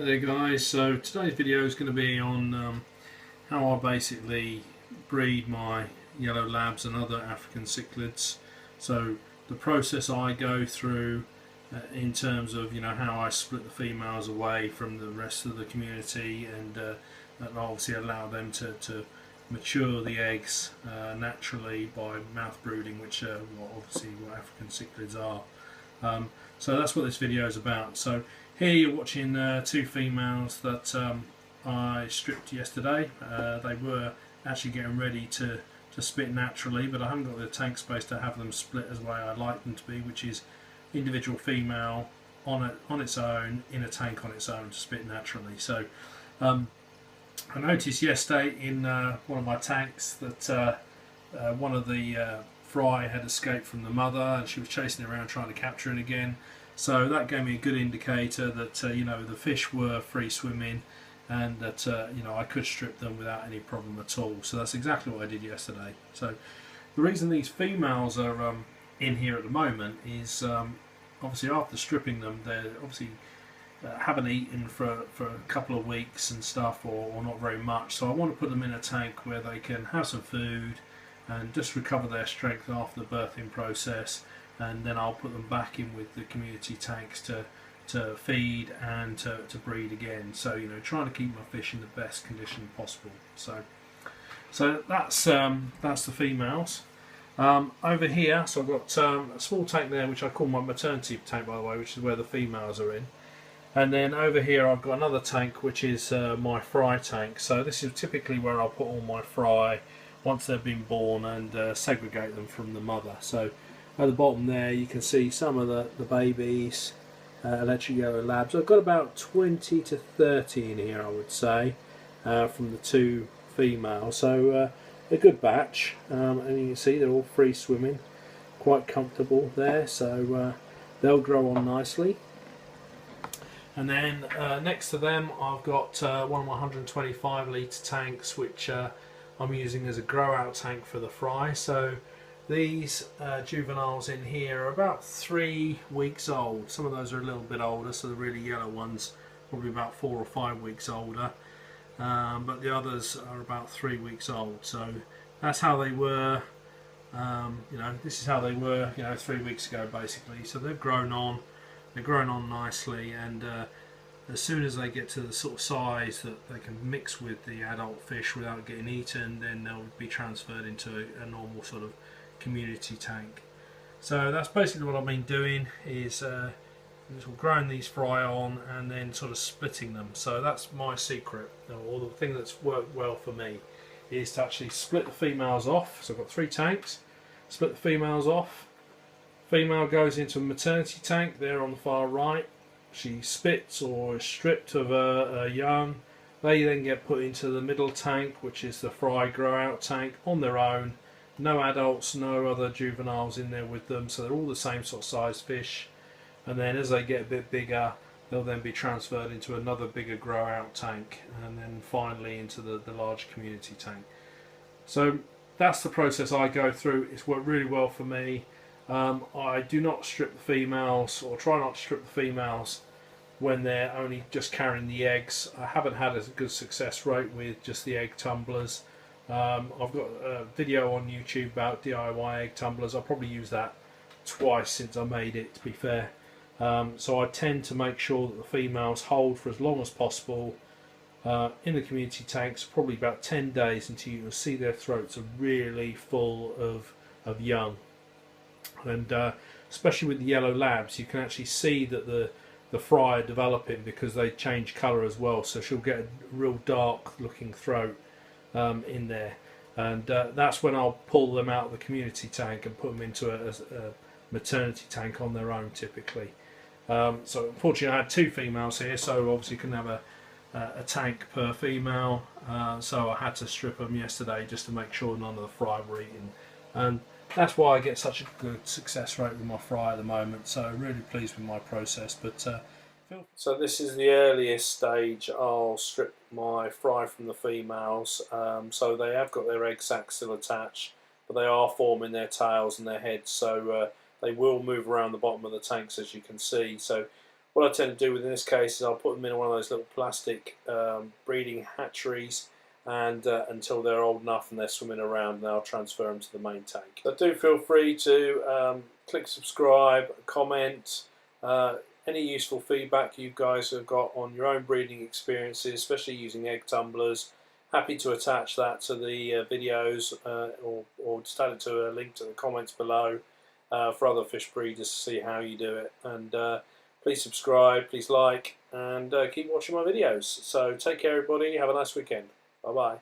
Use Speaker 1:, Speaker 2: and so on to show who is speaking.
Speaker 1: Hey there guys, so today's video is going to be on how I basically breed my yellow labs and other African cichlids. So the process I go through in terms of how I split the females away from the rest of the community and obviously allow them to mature the eggs naturally by mouth brooding, which obviously what African cichlids are. So that's what this video is about. So here you're watching two females that I stripped yesterday. They were actually getting ready to spit naturally, but I haven't got the tank space to have them split as the way I'd like them to be, which is individual female on its own in a tank on its own to spit naturally. So I noticed yesterday in one of my tanks that one of the fry had escaped from the mother and she was chasing it around trying to capture it again. So that gave me a good indicator that the fish were free swimming and that I could strip them without any problem at all. So that's exactly what I did yesterday. So the reason these females are in here at the moment is obviously after stripping them, they obviously haven't eaten for a couple of weeks and stuff, or not very much. So I want to put them in a tank where they can have some food and just recover their strength after the birthing process, and then I'll put them back in with the community tanks to feed and to breed again. So trying to keep my fish in the best condition possible. So that's the females. Over here, so I've got a small tank there which I call my maternity tank, by the way, which is where the females are in. And then over here I've got another tank which is my fry tank. So this is typically where I'll put all my fry once they've been born and segregate them from the mother. So at the bottom there you can see some of the babies, electric yellow labs. I've got about 20 to 30 in here, I would say, from the two females. So a good batch, and you can see they're all free swimming, quite comfortable there, so they'll grow on nicely. And then next to them I've got one of my 125 litre tanks which I'm using as a grow out tank for the fry. So these juveniles in here are about 3 weeks old. Some of those are a little bit older, so the really yellow ones probably about 4 or 5 weeks older, but the others are about 3 weeks old. So that's how they were, this is how they were 3 weeks ago basically. So they've grown on. They're growing on nicely, and as soon as they get to the sort of size that they can mix with the adult fish without getting eaten, then they'll be transferred into a normal sort of community tank. So that's basically what I've been doing, is sort of growing these fry on and then sort of splitting them. So that's my secret, or the thing that's worked well for me, is to actually split the females off. So I've got 3 tanks, split the females off. Female goes into a maternity tank there on the far right. She spits or is stripped of her young. They then get put into the middle tank, which is the fry grow out tank, on their own. No adults, no other juveniles in there with them, so they're all the same sort of size fish. And then as they get a bit bigger, they'll then be transferred into another bigger grow out tank, and then finally into the large community tank. So that's the process I go through. It's worked really well for me. I do not strip the females, or try not to strip the females when they're only just carrying the eggs. I haven't had a good success rate with just the egg tumblers. I've got a video on YouTube about DIY egg tumblers. I'll probably use that twice since I made it, to be fair. So I tend to make sure that the females hold for as long as possible in the community tanks, probably about 10 days, until you can see their throats are really full of young. And especially with the yellow labs, you can actually see that the fry are developing, because they change colour as well. So she'll get a real dark looking throat in there, and that's when I'll pull them out of the community tank and put them into a maternity tank on their own typically. So unfortunately I had 2 females here, so obviously you can have a tank per female, so I had to strip them yesterday just to make sure none of the fry were eaten. And that's why I get such a good success rate with my fry at the moment. So I'm really pleased with my process. But so this is the earliest stage. I'll strip my fry from the females. So they have got their egg sacs still attached, but they are forming their tails and their heads. So they will move around the bottom of the tanks, as you can see. So what I tend to do in this case is I'll put them in one of those little plastic breeding hatcheries, and until they're old enough and they're swimming around, and I'll transfer them to the main tank. So do feel free to click subscribe, comment, any useful feedback you guys have got on your own breeding experiences, especially using egg tumblers. Happy to attach that to the videos, or just add it to a link to the comments below for other fish breeders to see how you do it. And please subscribe, please like, and keep watching my videos. So take care everybody, have a nice weekend. Bye bye.